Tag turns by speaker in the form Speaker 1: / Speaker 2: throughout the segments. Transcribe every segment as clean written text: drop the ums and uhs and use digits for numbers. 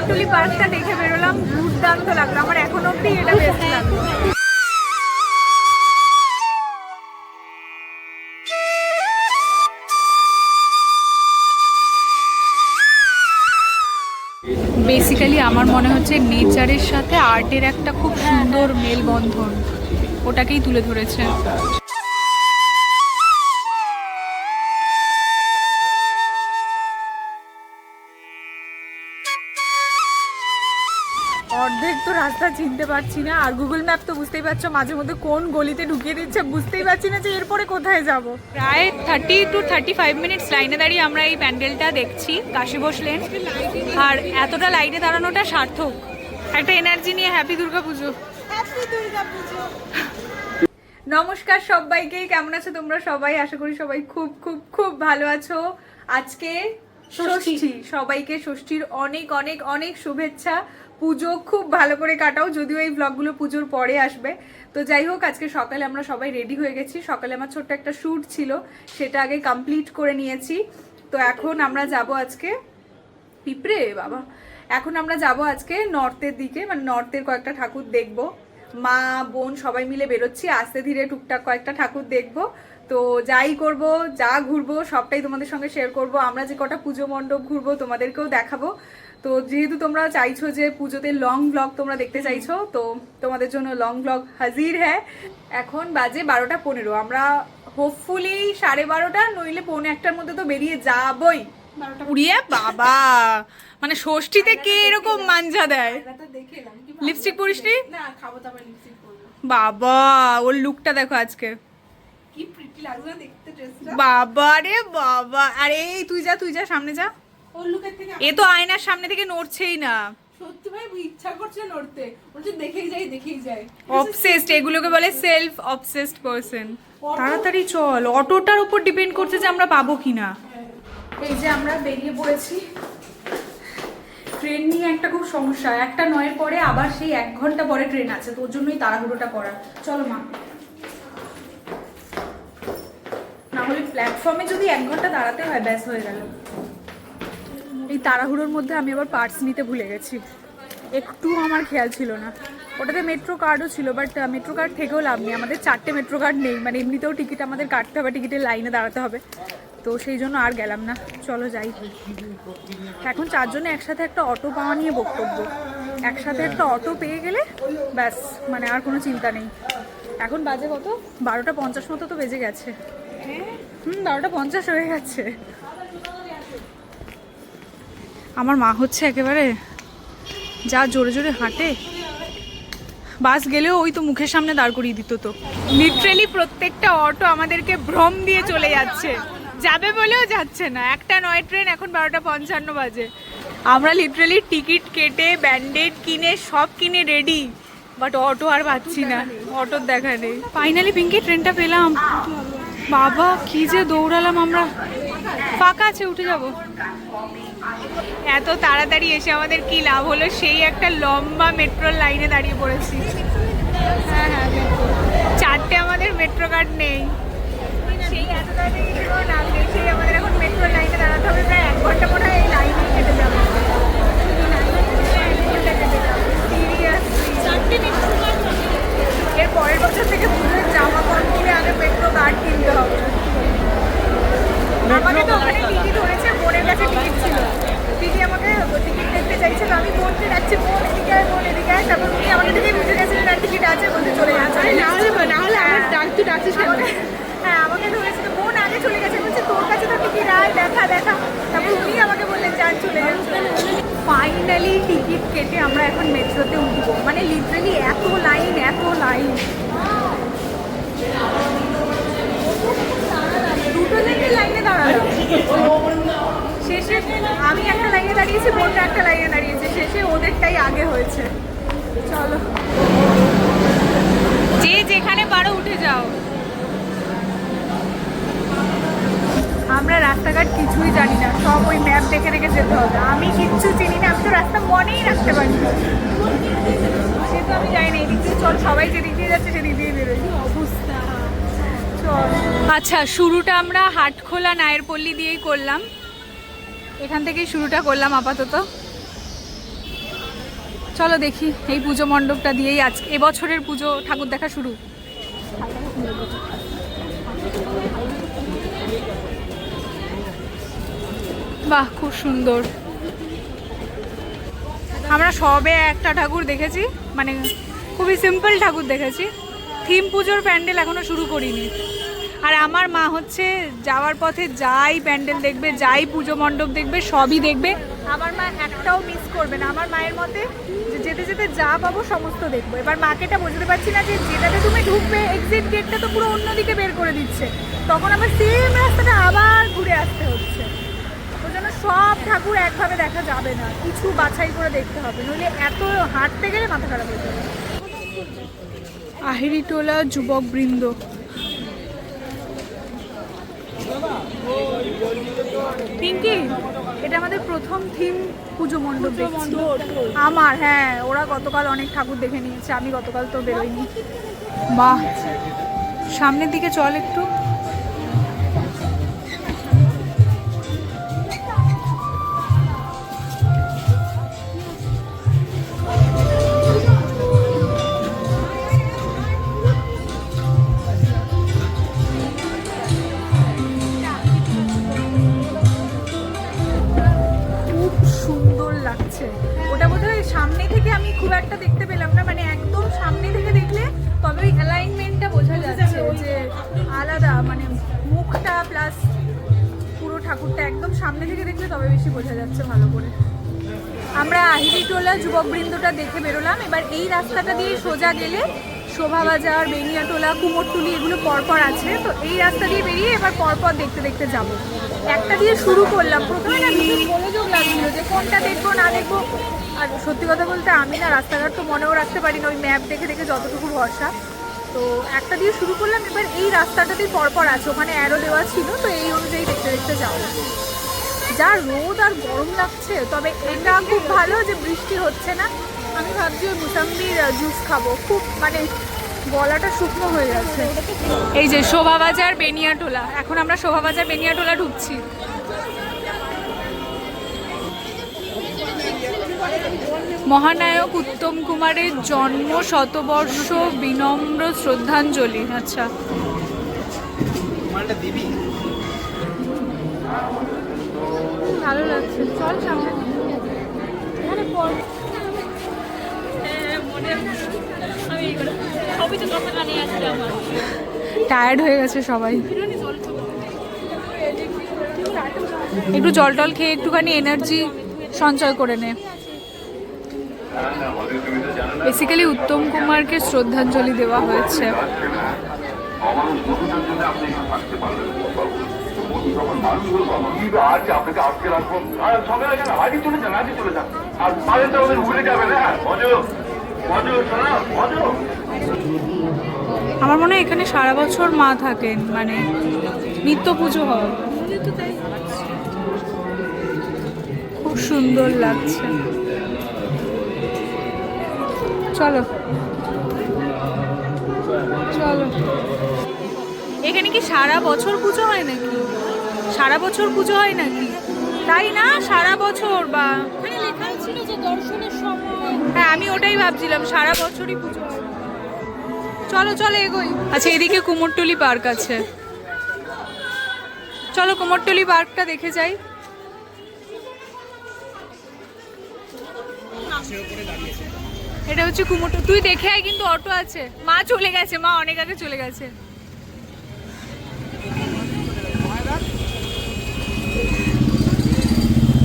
Speaker 1: শহরতলি পার্কটা দেখে বেরোলাম, দুর্দান্ত লাগলো আমার, এখন অব্দি এটা বেস্ট লাগলো। বেসিক্যালি আমার মনে হচ্ছে নেচারের সাথে আর্টের একটা খুব সুন্দর মেলবন্ধন, ওটাকেই তুলে ধরেছে। অর্ধেক তো রাস্তা চিনতে পারছি না, আর গুগল ম্যাপ তো বুঝতেই পারছো মাঝে মধ্যে কোন গলিতে ঢুকিয়ে দিচ্ছে, বুঝতেই পারছি না যে এরপরে কোথায় যাব। প্রায় 30 to 35 মিনিটস লাইনে দাঁড়িয়ে আমরা এই প্যান্ডেলটা দেখছি, কাশী বসলেন, আর এতটা লাইনে দাঁড়ানোটা সার্থক। একটা এনার্জি নিয়ে হ্যাপি দুর্গা পুজো। নমস্কার সবাইকে, কেমন আছো তোমরা সবাই? আশা করি সবাই খুব খুব খুব ভালো আছো। আজকে ষষ্ঠী, সবাইকে ষষ্ঠীর অনেক অনেক অনেক শুভেচ্ছা। পুজো খুব ভালো করে কাটাও, যদিও এই ব্লগগুলো পুজোর পরে আসবে। তো যাই হোক, আজকে সকালে আমরা সবাই রেডি হয়ে গেছি। সকালে আমার ছোট্ট একটা শ্যুট ছিল, সেটা আগে কমপ্লিট করে নিয়েছি। তো এখন আমরা যাব আজকে পিঁপড়ে বাবা, এখন আমরা যাব আজকে নর্থের দিকে, মানে নর্থের কয়েকটা ঠাকুর দেখবো। মা বোন সবাই মিলে বেরোচ্ছি, আস্তে ধীরে টুকটাক কয়েকটা ঠাকুর দেখবো। তো যাই করব, যা ঘুরবো সবটাই তোমাদের সঙ্গে শেয়ার করব। আমরা যে কটা পুজো মণ্ডপ ঘুরবো তোমাদেরকেও দেখাবো। তো যেহেতু তোমরা চাইছো যে পুজোতে লং ব্লগ তোমরা দেখতে চাইছো, তো তোমাদের জন্য লং ব্লগ হাজির হ্যাঁ। এখন বাজে 12:15, আমরা হোপফুলি 12:30 নইলে 1:45টার মধ্যে তো বেরিয়ে যাবই। উড়িয়ে বাবা, মানে ষষ্ঠীতে কে এরকম মাঞ্জা দেয়? লিপস্টিক পরিসনি?
Speaker 2: না, খাবো তারপর লিপস্টিক পরবো।
Speaker 1: বাবা ওর লুকটা দেখো আজকে,
Speaker 2: কি প্রিটি লাগছে দেখতে ড্রেসটা।
Speaker 1: বাবা রে বাবা। আরে এই তুই যা সামনে যা,
Speaker 2: ওর লুকের থেকে
Speaker 1: এ তো আয়নার সামনে থেকে নড়ছেই না।
Speaker 2: সত্যি ভাই ইচ্ছা করছে নড়তে, বলছে দেখেই যাই।
Speaker 1: অবসেসড, এগুলোকে বলে সেলফ অবসেসড পারসন। তাড়াতাড়ি চল, অটোটার উপর ডিপেন্ড করছে যে আমরা পাবো কিনা। এই যে আমরা বেরিয়ে পড়েছি। ট্রেন নিয়ে একটা খুব সমস্যা, 1:09 পরে আবার সেই 1 ঘন্টা পরে ট্রেন আছে, তোর জন্যই তাড়াহুড়োটা করা। চলো মা, না হলে প্ল্যাটফর্মে যদি 1 ঘন্টা দাঁড়াতে হয় ব্যাস হয়ে গেল। এই তাড়াহুড়োর মধ্যে আমি আবার পার্স নিতে ভুলে গেছি, একটু আমার খেয়াল ছিল না। ওটাতে মেট্রো কার্ডও ছিল, বাট মেট্রো কার্ড থেকেও লাভ নেই, আমাদের 4টে মেট্রো কার্ড নেই, মানে এমনিতেও টিকিট আমাদের কাটতে হবে, টিকিটের লাইনে দাঁড়াতে হবে। তো সেই জন্য আর গেলাম না, চলো যাই। এখন 4 জনে একসাথে একটা অটো পাওয়া নিয়ে বক্তব্য, একসাথে একটা অটো পেয়ে গেলে ব্যাস, মানে আর কোনো চিন্তা নেই। এখন বাজে কত? 12:50 মতো তো বেজে গেছে। 12:50 হয়ে গেছে। আমার মা হচ্ছে একেবারে যা জোরে জোরে হাঁটে, বাস গেলেও ওই তো মুখের সামনে দাঁড় করিয়ে দিত। তো লিটারেলি প্রত্যেকটা অটো আমাদেরকে ভ্রম দিয়ে চলে যাচ্ছে, যাবে বলেও যাচ্ছে না। 1:09 ট্রেন, এখন 12:55 বাজে। আমরা লিটারেলি টিকিট কেটে ব্যান্ডেড কিনে সব কিনে রেডি, বাট অটো আর পাচ্ছি না, অটোর দেখা নেই। ফাইনালি পিঙ্কি ট্রেনটা পেলাম, বাবা কি যে দৌড়ালাম আমরা। ফাঁকা আছে, উঠে যাব। এত তাড়াতাড়ি এসে আমাদের কি লাভ হলো, সেই একটা লম্বা মেট্রোর লাইনে দাঁড়িয়ে পড়েছি। হ্যাঁ, 4টে আমাদের মেট্রো কার্ড নেই, সেই এত তাড়াতাড়ি কোনো লাভ নেই। সেই আমাদের এখন মেট্রোর লাইনে দাঁড়াতে হবে, প্রায় 1 ঘন্টা মনে হয় এই লাইনে কেটে যাবে। এর পরের বছর থেকে পুজোর জামা কম কিনে আগে মেট্রো কার্ড কিনতে হবে। আমাকে তো ওখানে টিকিট ধরেছে, বোনের কাছে টিকিট ছিল, দিদি আমাকে টিকিট দেখতে চাইছিল, আমি বোনকে যাচ্ছি, বোন এদিকে আয়, বোন এদিকে আয়। তারপর উনি আমাকে দেখে বুঝে গেছিলেন আর টিকিট আছে, বলতে চলে যাচ্ছে।
Speaker 2: না হলে আমার তুই ডাকছিস কেন?
Speaker 1: হ্যাঁ আমাকে ধরেছিল, বোন আগে চলে গেছে, বলছে তোর কাছে তো টিকিট, আয় দেখা। তারপর উনি আমাকে বললেন যান চলে যাচ্ছে। ফাইনালি টিকিট কেটে আমরা এখন মেট্রোতে উঠবো, মানে লিটারেলি এত লাইন। দুটো লাইনে দাঁড়ালাম, শেষে আমি একটা লাইনে দাঁড়িয়েছি, বোনটা একটা লাইনে দাঁড়িয়েছে, শেষে ওদেরটাই আগে হয়েছে। চলো, যে যেখানে পারো উঠে যাও। আমরা রাস্তাঘাট কিছুই জানি না, সব ওই ম্যাপ দেখে যেতে হবে। আমি কিচ্ছু চিনি না, আমি তো রাস্তা মনেই রাখতে পারি না, সে তো আমি জানি না। এদিক দিয়ে চল, সবাই যেদিক দিয়ে যাচ্ছে সেদিক দিয়ে বেরোই। অবস্থা চল। আচ্ছা, শুরুটা আমরা হাটখোলা নায়েরপল্লী দিয়েই করলাম, এখান থেকেই শুরুটা করলাম আপাতত। চলো দেখি এই পুজো মণ্ডপটা দিয়েই আজ এবছরের পুজো ঠাকুর দেখা শুরু। বাহ, খুব সুন্দর। আমরা সবে একটা ঠাকুর দেখেছি, মানে খুবই সিম্পল ঠাকুর দেখেছি। থিম পুজোর প্যান্ডেল এখনো শুরু করিনি। আর আমার মা হচ্ছে যাওয়ার পথে যাই প্যান্ডেল দেখবে, যাই পুজো মণ্ডপ দেখবে, সবই দেখবে। আমার মা একটাও মিস করবে না। আমার মায়ের মতে যে যেতে যেতে যা পাবো সমস্ত দেখবো। এবার মাকে এটা বুঝতে পারছি না যে যেটাতে তুমি ঢুকবে এক্সিট গেটটা তো পুরো অন্যদিকে বের করে দিচ্ছে, তখন আবার সেম রাস্তাটা আবার ঘুরে আসতে হচ্ছে। ওই জন্য সব ঠাকুর একভাবে দেখা যাবে না, কিছু বাছাই করে দেখতে হবে, নইলে এত হাঁটতে গেলে মাথা খারাপ হয়ে যাবে। আহিরিটোলা যুবক বৃন্দ। পিঙ্কি, এটা আমাদের প্রথম থিম পুজো মণ্ডপ দেখছি আমার। হ্যাঁ, ওরা গতকাল অনেক ঠাকুর দেখে নিয়েছে, আমি গতকাল তো বেরোইনি। বাহ, সামনের দিকে চল একটু। ওটা বোধহয় সামনে থেকে আমি খুব একটা দেখতে পেলাম না, মানে একদম সামনে থেকে দেখলে তবে ওই অ্যালাইনমেন্টটা বোঝা যাচ্ছে যে আলাদা, মানে মুখটা প্লাস পুরো ঠাকুরটা একদম সামনে থেকে দেখলে তবে বেশি বোঝা যাচ্ছে ভালো করে। আমরা আহিরিটোলা যুবকবৃন্দটা দেখে বেরোলাম। এবার এই রাস্তাটা দিয়ে সোজা গেলে শোভাবাজার, বেনিয়াটোলা, কুমোরটুলি এগুলো পরপর আছে। তো এই রাস্তা দিয়ে বেরিয়ে এবার পরপর দেখতে দেখতে যাব। একটা দিয়ে শুরু করলাম, প্রথমে না ভীষণ মনোযোগ লাগছিল যে কোনটা দেখবো না দেখবো। আর সত্যি কথা বলতে আমি না রাস্তাঘাট তো মনেও রাখতে পারি না, ওই ম্যাপ দেখে দেখে যতটুকু ভরসা। তো একটা দিয়ে শুরু করলাম, এবার এই রাস্তাটাতেই পরপর আছে, ওখানে অ্যারো দেওয়া ছিল, তো এই অনুযায়ী দেখতে দেখতে যাবো। যা রোদ আর গরম লাগছে, তবে এটা খুব ভালো যে বৃষ্টি হচ্ছে না। আমি ভাবছি ওই মুসাম্বির জুস খাবো, খুব মানে গলাটা শুকনো হয়ে যাচ্ছে। এই যে শোভাবাজার বেনিয়াটোলা, এখন আমরা শোভাবাজার বেনিয়াটোলা ঢুকছি। মহানায়ক উত্তম কুমারের জন্ম শতবর্ষ বিনম্র শ্রদ্ধাঞ্জলি। আচ্ছা, ভালো লাগছে, চল সামনে। টায়ার্ড হয়ে গেছে সবাই, একটু জল টল খেয়ে একটুখানি এনার্জি সঞ্চয় করে নে। বেসিক্যালি উত্তম কুমারকে শ্রদ্ধাঞ্জলি দেওয়া হয়েছে। আমার মনে হয় এখানে সারা বছর মা থাকেন, মানে নিত্য পুজো হয়। খুব সুন্দর লাগছে। চলো চলো। এখানে কি সারা বছর পুজো হয় নাকি? সারা বছর পুজো হয় নাকি? তাই না, সারা বছর বা লেখা ছিল যে দর্শনের সময়। হ্যাঁ, আমি ওটাই ভাবছিলাম, সারা বছরই পুজো হয়। চলো চলো এগোই। আচ্ছা, এদিকে কুমোরটুলি পার্ক আছে, চলো কুমোরটুলি পার্কটা দেখে যাই। এটা হচ্ছে কুমোরটুলি, তুই দেখে আয়, কিন্তু অটো আছে। মা চলে গেছে, মা অনেক আগে চলে গেছে।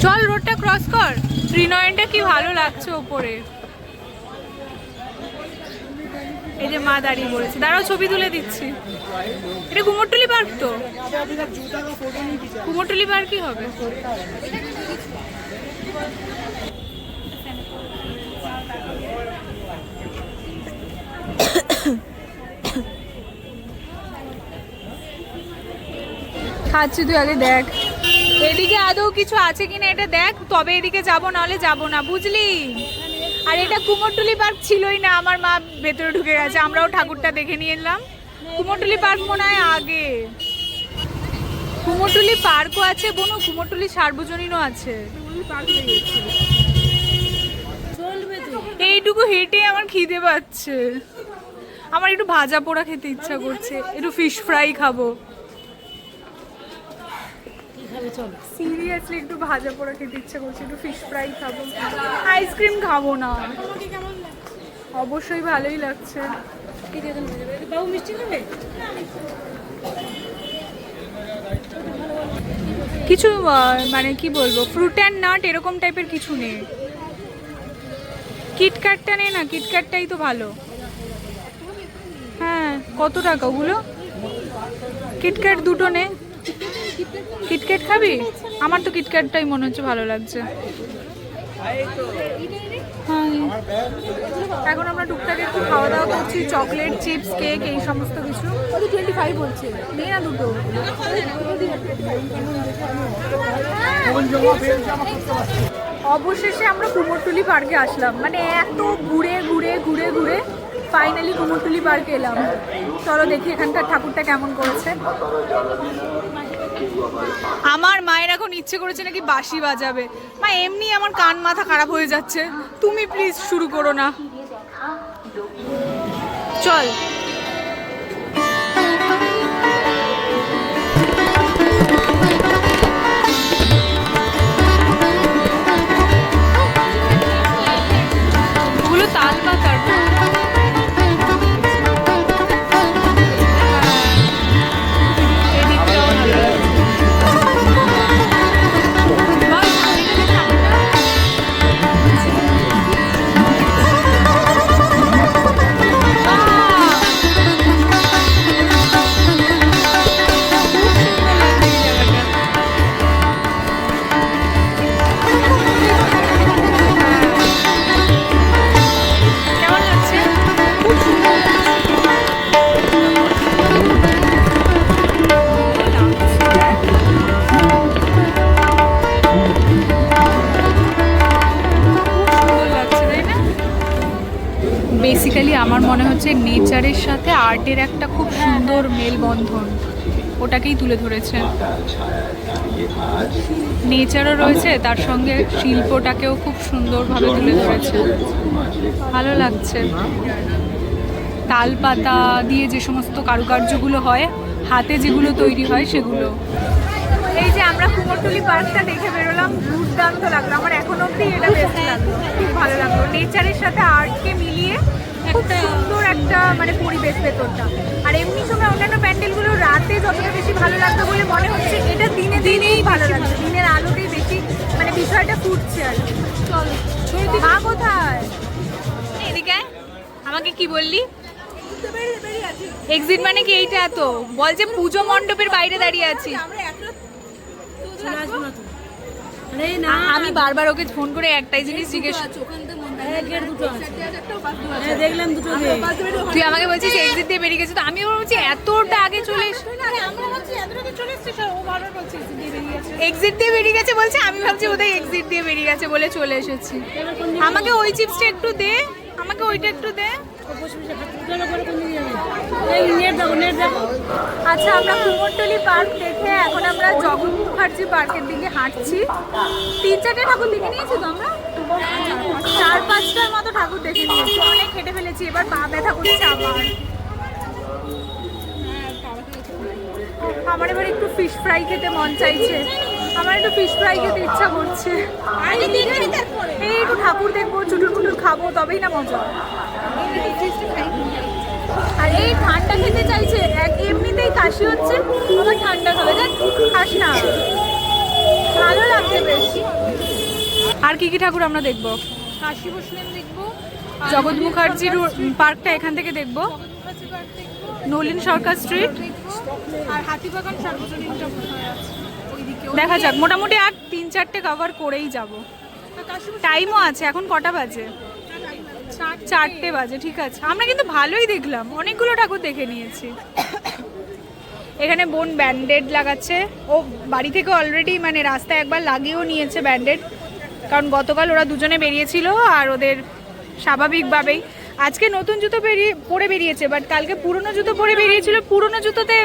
Speaker 1: চল রোডটা ক্রস কর। ত্রিনয়নটা কি ভালো লাগছে ওপরে। এই যে মা দাঁড়িয়ে পড়েছে, দাঁড়াও ছবি তুলে দিচ্ছি। এটা কুমোরটুলি পার্ক তো, কুমোরটুলি পার্কই হবে। খাচ্ছি, তুই আগে দেখ এদিকে আদৌ কিছু আছে কিনা এটা দেখ, তবে এদিকে যাবো, নাহলে যাবো না, বুঝলি। আর এটা কুমোরটুলি পার্ক ছিলই না, আমার মা ভেতরে ঢুকে গেছে, আমরাও ঠাকুরটা দেখে নিয়ে এলাম। কুমোরটুলি পার্ক মনে হয় আগে। কুমোরটুলি পার্কও আছে বনু, কুমোরটুলি সার্বজনীনও আছে। এইটুকু হেঁটে আমার খিদে পাচ্ছে, আমার একটু ভাজা পোড়া খেতে ইচ্ছা করছে, একটু ফিশ ফ্রাই খাবো, সিরিয়াসলি একটু ভাজা পোড়া খেতে ইচ্ছা করছে, একটু ফিশ ফ্রাই খাবো, আইসক্রিম খাবো না। অবশ্যই ভালোই লাগছে।
Speaker 2: বাবু মিষ্টি নেবে?
Speaker 1: কিছু মানে কি বলবো, ফ্রুট অ্যান্ড নাট এরকম টাইপের কিছু নেই। কিটক্যাটটা নে না, কিটক্যাটটাই তো ভালো। হ্যাঁ, কত টাকা ওগুলো? কিটক্যাট দুটো নে। কিটক্যাট খাবি? আমার তো কিটক্যাটটাই মনে হচ্ছে ভালো লাগছে। হ্যাঁ, এখন আমরা টুকটাক একটু খাওয়া দাওয়া করছি, চকলেট, চিপস, কেক, এই সমস্ত কিছু।
Speaker 2: 25 বলছে।
Speaker 1: নে না দুটো। অবশেষে আমরা কুমোরটুলি পার্কে আসলাম, মানে এত ঘুরে ঘুরে ঘুরে ঘুরে ফাইনালি কুমোরটুলি পার্কে এলাম। চলো দেখি এখানকার ঠাকুরটা কেমন করেছে। আমার মায়ের এখন ইচ্ছে করেছে নাকি বাঁশি বাজাবে। মা, এমনি আমার কান মাথা খারাপ হয়ে যাচ্ছে, তুমি প্লিজ শুরু করো না। চল। ওগুলো তাল পাতার না? এদিকটাও ভালো লাগছে। কেমন লাগছে? খুব সুন্দর লাগছে, তাই না? বেসিক্যালি আমার মনে হচ্ছে নেচারের সাথে আর্টের একটা খুব সুন্দর মেলবন্ধন, ওটাকেই তুলে ধরেছে। নেচারও রয়েছে, তার সঙ্গে শিল্পটাকেও খুব সুন্দরভাবে তুলে ধরেছে, ভালো লাগছে। তাল পাতা দিয়ে যে সমস্ত কারুকার্যগুলো হয়, হাতে যেগুলো তৈরি হয় সেগুলো। এই যে আমরা কুমোরটুলি পার্কটা দেখে বেরোলাম, দুর্দান্ত লাগলো আমার, এখন অবধি এটা বেস্ট লাগলো, খুব ভালো লাগলো। নেচারের সাথে আর্টকে মিলিয়ে খুব সুন্দর একটা মানে পরিবেশ ভেতরটা। আর এমনি সময় অন্যান্য প্যান্ডেলগুলো রাতে যতটা বেশি ভালো লাগতো বলে মনে হচ্ছে, এটা দিনে দিনেই ভালো লাগছে, দিনের আলোতেই বেশি মানে বিষয়টা ফুটছে। আর চল, মা কোথায়? এদিকে আয়। আমাকে কি বললি? এক্সিট মানে কি এইটা? তো বলছে পুজো মণ্ডপের বাইরে দাঁড়িয়ে আছি। আমি বারবার ওকে ফোন করে একটাই জিনিস জিজ্ঞেস,
Speaker 2: দেখলাম দুটো।
Speaker 1: তুই আমাকে বলছিস এক্সিট দিয়ে বেরিয়ে গেছে, তো আমি বলছি এতটা আগে চলে এসে এক্সিট দিয়ে বেরিয়ে গেছে বলছে, আমি ভাবছি ওদের এক্সিট দিয়ে বেরিয়ে গেছে বলে চলে এসেছি। আমাকে ওই চিপসটা একটু দে, আমাকে ওইটা একটু দে। আচ্ছা, আমরা কুমোরটুলি পার্ক দেখে এখন আমরা জগৎ মুখার্জি পার্কের দিকে হাঁটছি। 3-4টে ঠাকুর দেখে নিয়েছি তো আমরা, 4-5টার মতো ঠাকুর দেখে নিয়েছি, অনেক হেঁটে ফেলেছি, এবার পা ব্যথা করছে আমার এবার একটু ফিশ ফ্রাই খেতে মন চাইছে, আমার একটু ফিশ ফ্রাই খেতে ইচ্ছা করছে। এই একটু ঠাকুর দেখবো, চুটুর মুটুর খাবো, তবেই না মজা। আর এই ঠান্ডা খেতে চাইছে, এমনিতেই কাশি হচ্ছে, আবার ঠান্ডা খাবে, দেখ খাস না, ভালো লাগছে বেশ। আর কি কি ঠাকুর আমরা দেখবো?
Speaker 2: কাশী বসলেন দেখবো,
Speaker 1: জগৎ মুখার্জির পার্কটা এখান থেকে দেখবো, নলিন সরকার স্ট্রিট,
Speaker 2: আর হাতিবাগান সার্বজনীনটা কোথায় আছে ওইদিকে।
Speaker 1: দেখা যাক, মোটামুটি আর 3-4টে কভার করেই যাব। টাইমও আছে, এখন কটা বাজে? 4টে বাজে, ঠিক আছে। আমরা কিন্তু ভালোই দেখলাম, অনেকগুলো ঠাকুর দেখে নিয়েছি। এখানে বোন ব্যান্ডেড লাগাচ্ছে, ও বাড়ি থেকে অলরেডি মানে রাস্তায় একবার লাগিয়েও নিয়েছে ব্যান্ডেড, কারণ গতকাল ওরা দুজনে বেরিয়েছিল আর ওদের স্বাভাবিকভাবেই আজকে নতুন জুতো পরে বেরিয়েছে, বাট কালকে পুরনো জুতো পরে বেরিয়েছিল, পুরনো জুতোতে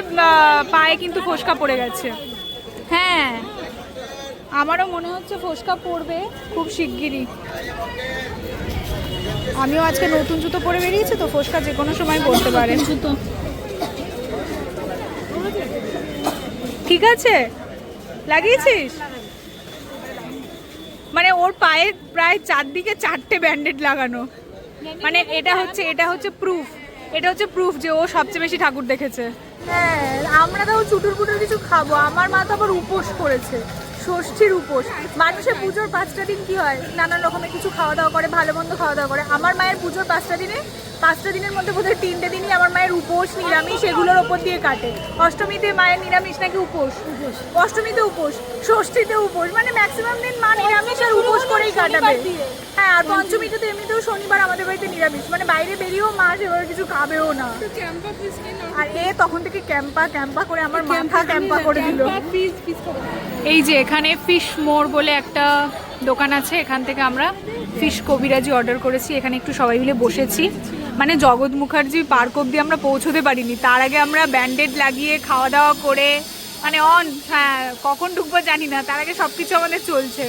Speaker 1: পায়ে কিন্তু ফোসকা পড়ে গেছে। হ্যাঁ, আমারও মনে হচ্ছে ফোসকা পড়বে খুব শিগগিরই। আমিও আজকে নতুন জুতো পরে বেরিয়েছি তো, ফোসকা যে কোনো সময় পরতে পারে। জুতো ঠিক আছে, লাগিয়েছিস? মানে ওর পায়ে প্রায় চারদিকে 4টে ব্যান্ডেড লাগানো, মানে এটা হচ্ছে প্রুফ যে ও সবচেয়ে বেশি ঠাকুর দেখেছে। হ্যাঁ, আমরা তো চুটুর পুটুর কিছু খাবো। আমার মা তো আবার উপোস করেছে, ষষ্ঠীর উপোস। মানুষের পুজোর 5টা দিন কি হয়, নানান রকমের কিছু খাওয়া দাওয়া করে, ভালো মন্দ খাওয়া দাওয়া করে। আমার মায়ের পুজোর 5টা দিনের মধ্যে বোধহয় 3টে দিনই আমার মায়ের উপোস, নিরামিষ এগুলোর ওপর দিয়ে কাটে। অষ্টমীতে মায়ের নিরামিষ নাকি উপোস, অষ্টমীতে উপোস, ষষ্ঠীতে উপোস, মানে ম্যাক্সিমাম দিন মা নিরামিষ আর উপোস করেই কাটাবে। হ্যাঁ, আর পঞ্চমীতে তো এমনিতেও শনিবার আমাদের বাড়িতে নিরামিষ, মানে বাইরে বেরিয়েও মা সেভাবে কিছু খাবেও না। আর তখন থেকে ক্যাম্পা করে আমার মাথা ক্যাম্পা করে দিল। এই যে এখানে ফিশ মোড় বলে একটা দোকান আছে, এখান থেকে আমরা ফিশ কবিরাজি অর্ডার করেছি। এখানে একটু সবাই মিলে বসেছি, মানে জগৎ মুখার্জি পার্ক অব্দি আমরা পৌঁছতে পারিনি, তার আগে আমরা ব্যান্ডেড লাগিয়ে খাওয়া দাওয়া করে মানে হ্যাঁ কখন ঢুকবো জানি না, তার আগে সব কিছু আমাদের চলছে।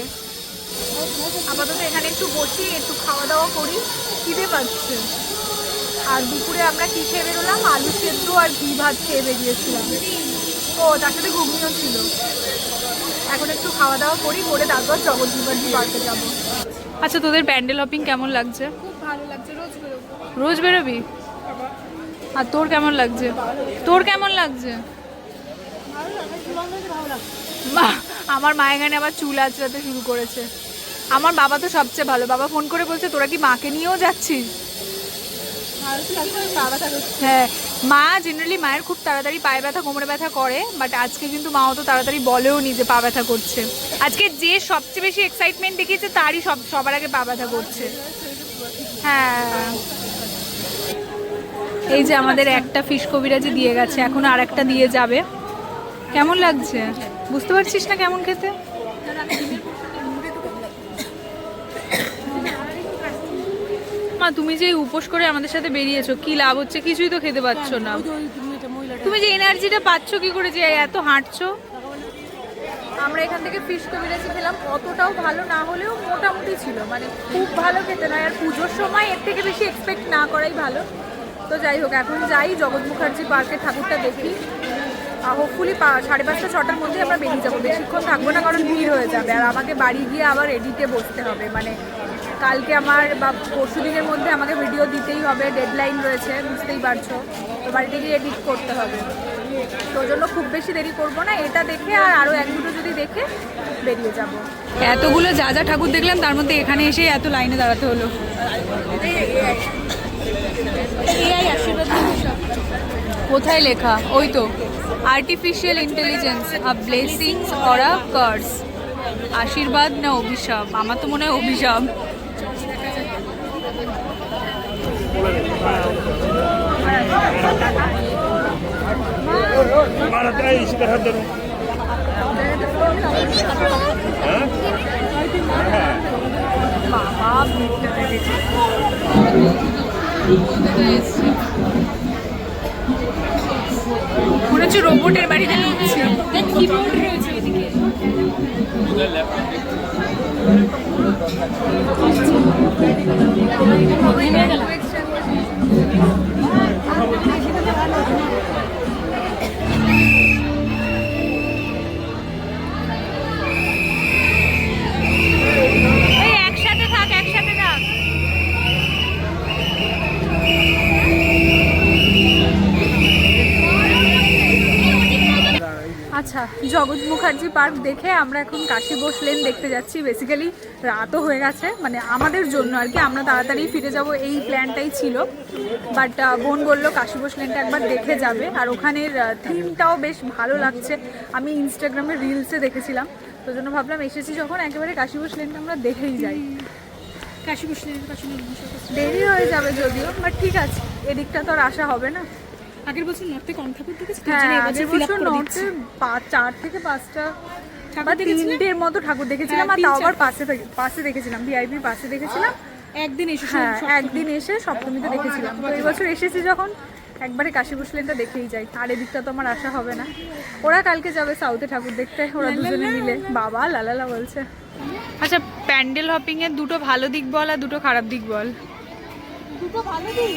Speaker 1: আপাতত এখানে একটু বসি, একটু খাওয়া দাওয়া করি, খিদে পাচ্ছে। আর দুপুরে আমরা কি খেয়ে বেরোলাম, আলু সেদ্ধ আর ঘি ভাত খেয়ে বেরিয়েছিলাম। ও তার সাথে ঘুগনিও ছিল। এখন একটু খাওয়া দাওয়া করে তারপর জগৎ মুখার্জি পার্কে যাবো। আচ্ছা, তোদের প্যান্ডেল হপিং কেমন লাগছে?
Speaker 2: খুব ভালো লাগছে,
Speaker 1: রোজ বেরোবি? আর তোর কেমন লাগছে? আমার মা এখানে আবার চুল আঁচড়াতে শুরু করেছে। আমার বাবা তো সবচেয়ে ভালো, বাবা ফোন করে বলছে তোরা কি মাকে নিয়েও যাচ্ছিস? হ্যাঁ, মা জেনারেলি মায়ের খুব তাড়াতাড়ি পায়ে ব্যথা কোমরে ব্যথা করে, বাট আজকে কিন্তু মা অত তাড়াতাড়ি বলেও নি যে পা ব্যথা করছে। আজকে যে সবচেয়ে বেশি এক্সাইটমেন্ট দেখিয়েছে তারই সবার আগে পা ব্যথা করছে। হ্যাঁ, এই যে আমাদের একটা ফিশ কবিরাজি দিয়ে গেছে, এখন আর একটা দিয়ে যাবে। কেমন লাগছে বুঝতে পারছিস না কেমন খেতে? মা, তুমি যে উপোস করে আমাদের সাথে বেরিয়েছো, কি লাভ হচ্ছে? কিছুই তো খেতে পাচ্ছ না। তুমি যে এনার্জিটা পাচ্ছ কি করে যে এত হাঁটছো? আমরা এখান থেকে ফিশ কবিরাজি খেলাম, অতটাও ভালো না হলেও মোটামুটি ছিল, মানে খুব ভালো খেতে নয়। আর পুজোর সময় এর থেকে বেশি এক্সপেক্ট না করাই ভালো। তো যাই হোক, এখন যাই জগৎ মুখার্জি পার্কে ঠাকুরটা দেখি। হোপফুলি 5:30 6টার মধ্যে আমরা বেরিয়ে যাবো, বেশিক্ষণ থাকবো না কারণ ভিড় হয়ে যাবে। আর আমাকে বাড়ি গিয়ে আবার এডিটে বসতে হবে, মানে কালকে আমার বা পরশু দিনের মধ্যে আমাকে ভিডিও দিতেই হবে, ডেডলাইন রয়েছে, বুঝতেই পারছো। তো বাড়িতে গিয়ে এডিট করতে হবে, তো ওই জন্য খুব বেশি দেরি করবো না। এটা দেখে আর আরও 1-2টো যদি দেখে বেরিয়ে যাব। এতগুলো যা ঠাকুর দেখলাম, তার মধ্যে এখানে এসে এত লাইনে দাঁড়াতে হলো। কোথায় লেখা? ওই তো, artificial intelligence, a blessings or a curse. আশীর্বাদ না অভিশাপ? আমার তো মনে হয় অভিশাপ। মনে হচ্ছে রোবটের বাড়িতে ঢুকছি। কিবোর্ড রয়েছে এদিকে। একসাথে থাক। আচ্ছা, জগৎ মুখার্জি পার্ক দেখে আমরা এখন কাশী বোস লেন দেখতে যাচ্ছি। বেসিক্যালি রাতও হয়ে গেছে, মানে আমাদের জন্য আর কি, আমরা তাড়াতাড়ি ফিরে যাব এই প্ল্যানটাই ছিল। বাট বোন বললো কাশী বোস লেনটা একবার দেখে যাবে, আর ওখানের থিমটাও বেশ ভালো লাগছে। আমি ইনস্টাগ্রামে রিলসে দেখেছিলাম, তো জন্য ভাবলাম এসেছি যখন একেবারে কাশী বোস লেনটা আমরা দেখেই যাই। কাশী বোস লেন দেরি হয়ে যাবে যদিও, বাট ঠিক আছে, এদিকটা তো আর আসা হবে না। আগের বছর নর্থে কম ঠাকুর দেখেছি। হ্যাঁ, আগের বছর নর্থে 4 থেকে 5টা বা 3টের মতো ঠাকুর দেখেছিলাম, আর তাও আবার পাশে দেখেছিলাম, ভিআইপি পাশে দেখেছিলাম। একদিন এসে সপ্তমীতে দেখেছিলাম। তো এই বছর এসেছি যখন, একবারে কাশী বোস লেনটা দেখেই যাই। আর এদিকটা তো আমার আসা হবে না। ওরা কালকে যাবে সাউথে ঠাকুর দেখতে, ওরা দুজনে মিলে। বাবা লালালা বলছে। আচ্ছা, প্যান্ডেল হপিং এর দুটো ভালো দিক বল আর দুটো খারাপ দিক বল। দুটো ভালো দিই।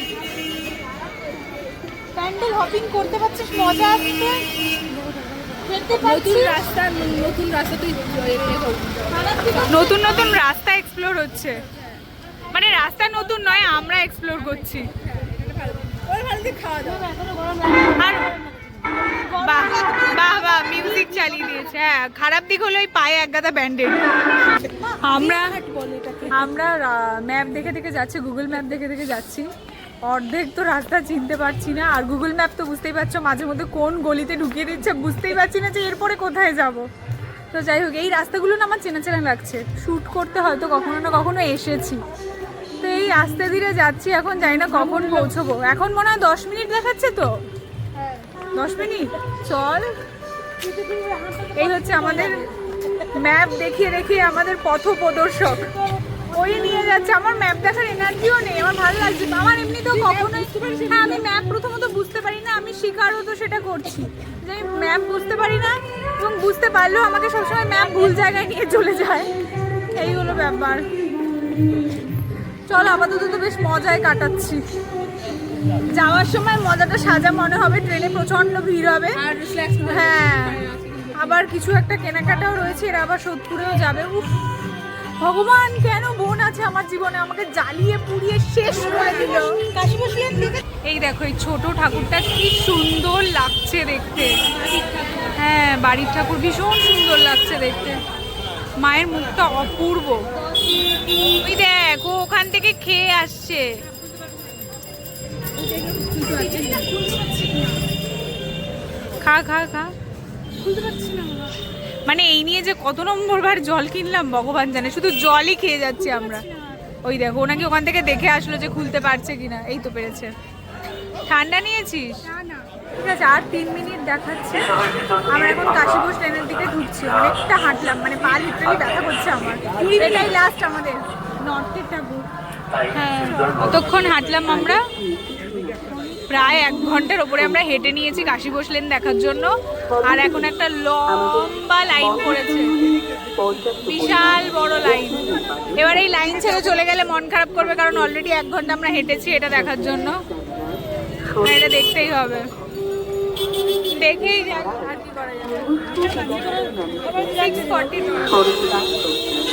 Speaker 1: প্যান্ডেল হপিং করতে পারছিস, মজা আসছে।
Speaker 2: নতুন রাস্তা তুই
Speaker 1: নতুন নতুন রাস্তা এক্সপ্লোর হচ্ছে, মানে রাস্তা নতুন নয়, আমরা এক্সপ্লোর করছি।
Speaker 2: খাওয়া দাওয়া
Speaker 1: আর বাহ বাহ বাহ, মিউজিক চালিয়ে দিয়েছে। হ্যাঁ, খারাপ দিক হলো ওই পায়ে এক গাদা ব্যান্ডেড। আমরা ম্যাপ দেখে দেখে যাচ্ছি, গুগল ম্যাপ দেখে দেখে যাচ্ছি। অর্ধেক তো রাস্তা চিনতে পারছি না, আর গুগল ম্যাপ তো বুঝতেই পারছো মাঝে মধ্যে কোন গলিতে ঢুকিয়ে দিচ্ছে, বুঝতেই পারছি না যে এরপরে কোথায় যাব। তো যাই হোক, এই রাস্তাগুলো না আমার চেনা চেনা লাগছে, শ্যুট করতে হয়তো কখনো না কখনো এসেছি। তো এই আস্তে ধীরে যাচ্ছি, এখন জানি না কখন পৌঁছবো। এখন মনে হয় 10 মিনিট দেখাচ্ছে, তো 10 মিনিট চল। এই হচ্ছে আমাদের ম্যাপ দেখিয়ে দেখিয়ে আমাদের পথ প্রদর্শক, ওই নিয়ে যাচ্ছে। আমার ম্যাপ দেখার এনার্জিও নেই, আমার ভালো লাগছে। আমার এমনিতেও কখনোই, হ্যাঁ আমি ম্যাপ প্রথমত বুঝতে পারি না, আমি শিকারও তো সেটা করছি যে আমি ম্যাপ বুঝতে পারি না, এবং বুঝতে পারলেও আমাকে সবসময় ম্যাপ ভুল জায়গায় নিয়ে চলে যায়, এই হলো ব্যাপার। চল, আপাতত তো বেশ মজায় কাটাচ্ছি। যাওয়ার সময় মজাটা সাজা মনে হবে, ট্রেনে প্রচন্ড ভিড় হবে। হ্যাঁ, আবার কিছু একটা কেনাকাটাও রয়েছে, এরা আবার সোদপুরেও যাবে। উফ ভগবান, কেন বোন আছে আমার জীবনে, আমাকে জ্বালিয়ে পুড়িয়ে শেষ করে দিল। এই দেখো, এই ছোট ঠাকুরটা কি সুন্দর লাগছে দেখতে। হ্যাঁ, বাড়ির ঠাকুর ভীষণ সুন্দর লাগছে দেখতে, মায়ের মুখটা অপূর্ব। ওই দেখ, ও ওখান থেকে খেয়ে আসছে। খা খা খা, মানে এই নিয়ে যে কত নম্বর বার জল কিনলাম ভগবান জানে, শুধু জলই খেয়ে যাচ্ছি আমরা। ওই দেখো, ওনাকে ওখান থেকে দেখে আসলো যে খুলতে পারছে কিনা, এই তো পেরেছে। ঠান্ডা নিয়েছিস? ঠিক আছে, আর 3 মিনিট দেখাচ্ছে। আমরা এখন কাশীপুর ট্রেনের দিকে ঢুকছি, অনেকটা হাঁটলাম, মানে পা লিটারালি ব্যথা করছে আমার। এটাই লাস্ট আমাদের নর্থের ঠাকুর। হ্যাঁ, কতক্ষণ হাঁটলাম আমরা, প্রায় 1 ঘন্টার ওপরে আমরা হেঁটে নিয়েছি কাশী বসলেন দেখার জন্য। আর এখন একটা লম্বা লাইন পড়েছে, বিশাল বড় লাইন। এবার এই লাইন ছেড়ে চলে গেলে মন খারাপ করবে, কারণ অলরেডি 1 ঘন্টা আমরা হেঁটেছি এটা দেখার জন্য। এটা দেখতেই হবে, দেখেই যাক, আর কি করা যাবে। 6:42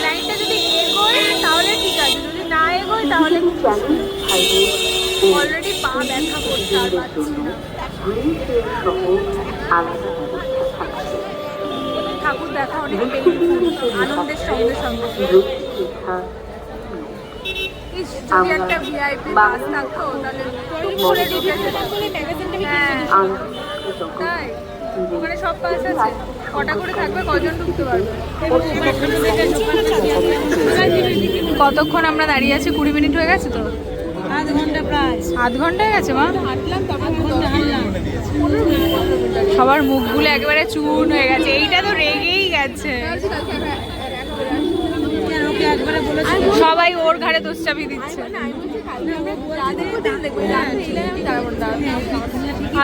Speaker 1: লাইনটা যদি এগোয় তাহলে ঠিক আছে, যদি না এগোয় তাহলে অলরেডি পা ব্যথা করছে, আর পাচ্ছি না। ঠাকুর দেখা অনেক আনন্দের সঙ্গে সঙ্গে। যদি একটা ভিআইপি বাস থাকতো তাহলে করে ঢুকে যেত। হ্যাঁ তাই, ওখানে সব বাস আছে, কটা করে থাকবে, কজন ঢুকতে পারবে। কতক্ষণ আমরা দাঁড়িয়ে আছি? 20 মিনিট হয়ে গেছে তো, আধ ঘন্টা হয়ে গেছে। মা সবার মুখগুলো একেবারে চূর্ণ হয়ে গেছে, এইটা তো রেগেই গেছে। সবাই ওর ঘাড়ে দোষ চাপিয়ে দিচ্ছে।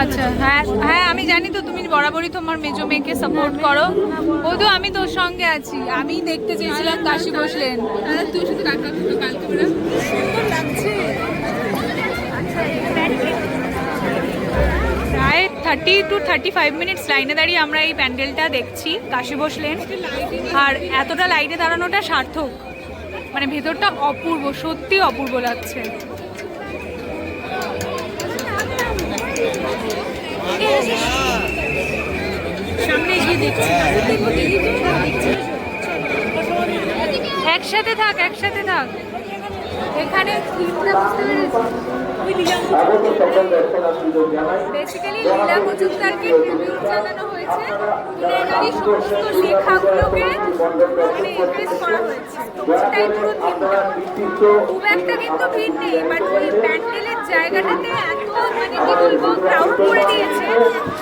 Speaker 1: আচ্ছা, হ্যাঁ হ্যাঁ আমি জানি তো, তুমি বরাবরই তোমার মেজো মেয়েকে সাপোর্ট করো। ও তো, আমি তোর সঙ্গে আছি, আমি দেখতে চেয়েছিলাম কাশী বসলেন। তুই শুধু সুন্দর লাগছে। প্রায় 30 to 35 মিনিটস লাইনে দাঁড়িয়ে আমরা এই প্যান্ডেলটা দেখছি, কাশী বসলেন। আর এতটা লাইনে দাঁড়ানোটা সার্থক, মানে ভেতরটা অপূর্ব, সত্যি অপূর্ব লাগছে। সামনে গিয়ে দেখছি, একসাথে থাক, একসাথে থাক। এখানে থিমটা বুঝতে পেরেছি, বেসিক্যালি লীলা মজুমদারকে ট্রিবিউট জানানো হয়েছে। ওনারই সমস্ত লেখাগুলোকে মানে এমপ্রেস করা হয়েছে, ওটাই পুরো থিমটা। খুব একটা কিন্তু ভিড় নেই, বাট ওই প্যান্ডেলের জায়গাটাতে এত মানে কি বলবো ক্রাউড করে দিয়েছে,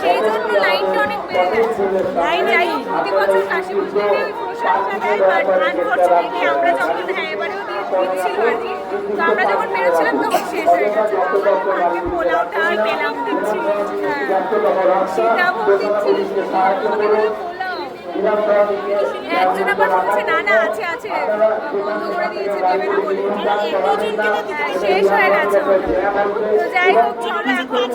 Speaker 1: সেই জন্য লাইনটা অনেক বেড়ে গেছে। তাই যাই হোক, প্রতি বছর কাশী বসলেনে ওই প্রসাদটা দেয়, বাট আনফর্চুনেটলি আমরা যখন, হ্যাঁ এবারেও দিচ্ছিল আর কি, তো আমরা যখন বেরোচ্ছিলাম তখন শেষ হয়ে গেছে। মাকে পোলাওটা আর পেলাম দিচ্ছি, হ্যাঁ সীতাভোগ দিচ্ছি, পোলাও একজন আবার বলছে না না আছে আছে, বন্ধ করে দিয়েছে, দেবে না বলে। হ্যাঁ, শেষ হয়ে গেছে ওটা। তো যাই হোক, চলো এখন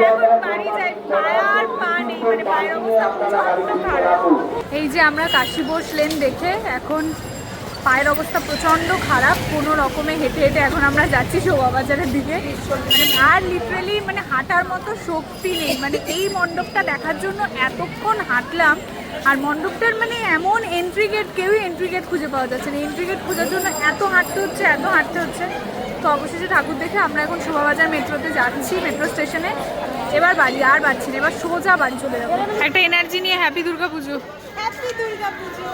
Speaker 1: এখন বাড়ি যাই। পায়ার পা নেই, মানে পায়ের অবস্থা প্রচন্ড খারাপ। এই যে আমরা কাশীবোস লেন দেখে এখন পায়ের অবস্থা প্রচন্ড খারাপ, কোনো রকমে হেঁটে হেঁটে এখন আমরা যাচ্ছি শোভাবাজারের দিকে। মানে আর লিটারেলি মানে হাঁটার মতো শক্তি নেই, মানে এই মণ্ডপটা দেখার জন্য এতক্ষণ হাঁটলাম। আর মণ্ডপটার মানে এমন এন্ট্রি গেট, কেউই এন্ট্রি গেট খুঁজে পাওয়া যাচ্ছে না। এন্ট্রি গেট খোঁজার জন্য এত হাঁটতে হচ্ছে, এত হাঁটতে হচ্ছে। তো অবশেষে ঠাকুর দেখে আমরা এখন শোভাবাজার মেট্রোতে যাচ্ছি, মেট্রো স্টেশনে। এবার বাড়ি আর পাচ্ছি না, এবার সোজা বাড়ি চলে যাবো। একটা এনার্জি নিয়ে হ্যাপি দুর্গা পুজো।
Speaker 2: হ্যাপি দুর্গা পুজো।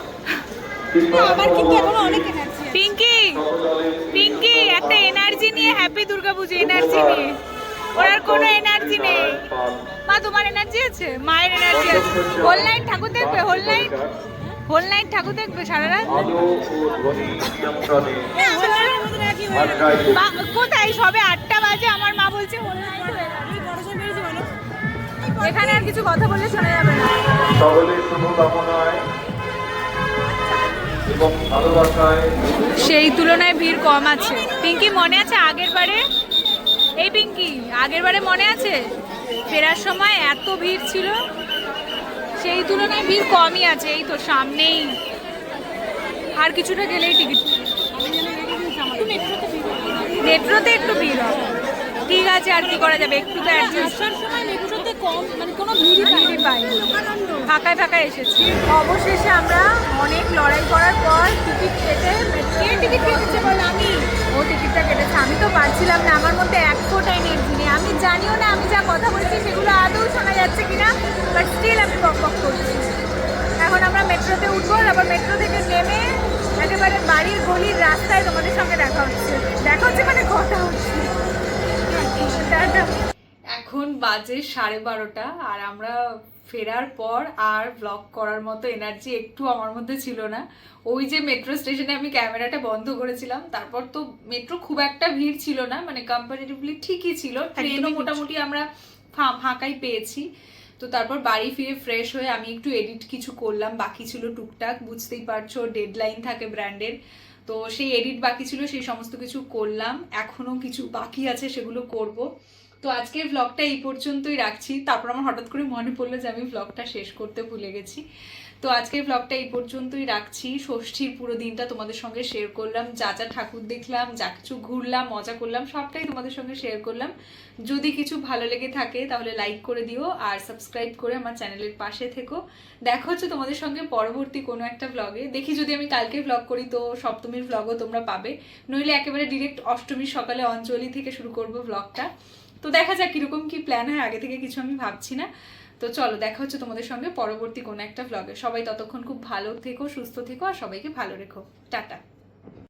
Speaker 2: আমার কিন্তু এখনো অনেক এনার্জি আছে।
Speaker 1: পিঙ্কি পিঙ্কি একটা এনার্জি নিয়ে হ্যাপি দুর্গা পুজো, এনার্জি নিয়ে। ওনার কোনো এনার্জি নেই। মা তোমার এনার্জি আছে? মায়ের এনার্জি আছে। হোল নাইট ঠাকুর দেখবে, হোল নাইট, হোল নাইট ঠাকুর দেখবে সারা রাত। কোথায় সবে 8টা বাজে, আমার মা বলছে হোল নাইট হয়ে গেছে। এখানে আর কিছু কথা বললে শোনা যাবে না।
Speaker 3: সকলের শুভকামনায় এবং ভালোবাসায়
Speaker 1: সেই তুলনায় ভিড় কম আছে। পিঙ্কি মনে আছে আগের বারে? এই পিঙ্কি আগের বারে মনে আছে ফেরার সময় এত ভিড় ছিল? সেই তুলনায় ভিড় কমই আছে। এই তো সামনেই, আর কিছুটা গেলেই টিকিট। মেট্রোতে একটু ভিড় হবে, ঠিক আছে, আর কি করা যাবে, একটু তো অ্যাডজাস্ট।
Speaker 2: মেট্রোতে কম, মানে কোনো ভিড়ই
Speaker 1: পাইনি, ফাঁকায় ফাঁকায় এসেছি। অবশেষে আমরা অনেক লড়াই করার পর টিকিট কেটে, টিকিট কেটেছে বলে আমি, ও টিকিটটা কেটেছে। আমি তো পারছিলাম না, আমার মধ্যে এক ফোঁটা এনার্জি নেই। আমি জানিও না আমি যা কথা বলছি সেগুলো আদৌ শোনা যাচ্ছে কিনা, বাট স্টিল আমি বক বক করছি। এখন আমরা মেট্রোতে উঠবো, আবার মেট্রো থেকে নেমে একেবারে বাড়ির গলির রাস্তায় তোমাদের সঙ্গে দেখা হচ্ছে। দেখা হচ্ছে মানে কথা হচ্ছে। এখন বাজে 12:30 আর আমরা ফেরার পর আর ব্লগ করার মতো এনার্জি একটু আমার মধ্যে ছিল না। ওই যে মেট্রো স্টেশনে আমি ক্যামেরাটা বন্ধ করেছিলাম, তারপর তো মেট্রো খুব একটা ভিড় ছিল না, মানে কম্পারেটিভলি ঠিকই ছিল। ট্রেনও মোটামুটি আমরা ফাঁকাই পেয়েছি। তো তারপর বাড়ি ফিরে ফ্রেশ হয়ে আমি একটু এডিট কিছু করলাম, বাকি ছিল টুকটাক, বুঝতেই পারছো ডেডলাইন থাকে ব্র্যান্ডের। তো সেই এডিট বাকি ছিল, সেই সমস্ত কিছু করলাম। এখনো কিছু বাকি আছে, সেগুলো করব। তো আজকের ব্লগটা এই পর্যন্তই রাখছি। তারপর আমার হঠাৎ করে মনে পড়লো যে আমি ব্লগটা শেষ করতে ভুলে গেছি। তো আজকের ব্লগটা এই পর্যন্তই রাখছি। ষষ্ঠীর পুরো দিনটা তোমাদের সঙ্গে শেয়ার করলাম, যা যা ঠাকুর দেখলাম, যা কিছু ঘুরলাম, মজা করলাম, সবটাই তোমাদের সঙ্গে শেয়ার করলাম। যদি কিছু ভালো লেগে থাকে তাহলে লাইক করে দিও আর সাবস্ক্রাইব করে আমার চ্যানেলের পাশে থেকো। দেখা হচ্ছে তোমাদের সঙ্গে পরবর্তী কোনো একটা ব্লগে। দেখি যদি আমি কালকে ব্লগ করি তো সপ্তমীর ব্লগও তোমরা পাবে, নইলে একেবারে ডিরেক্ট অষ্টমীর সকালে অঞ্জলি থেকে শুরু করবো ব্লগটা। তো দেখা যাক কিরকম কি প্ল্যান হয়, আগে থেকে কিছু আমি ভাবছি না। তো চলো দেখা হচ্ছে তোমাদের সঙ্গে পরবর্তী কোনো একটা ব্লগে। সবাই ততক্ষণ খুব ভালো থেকো, সুস্থ থেকো আর সবাইকে ভালো রেখো। টাটা।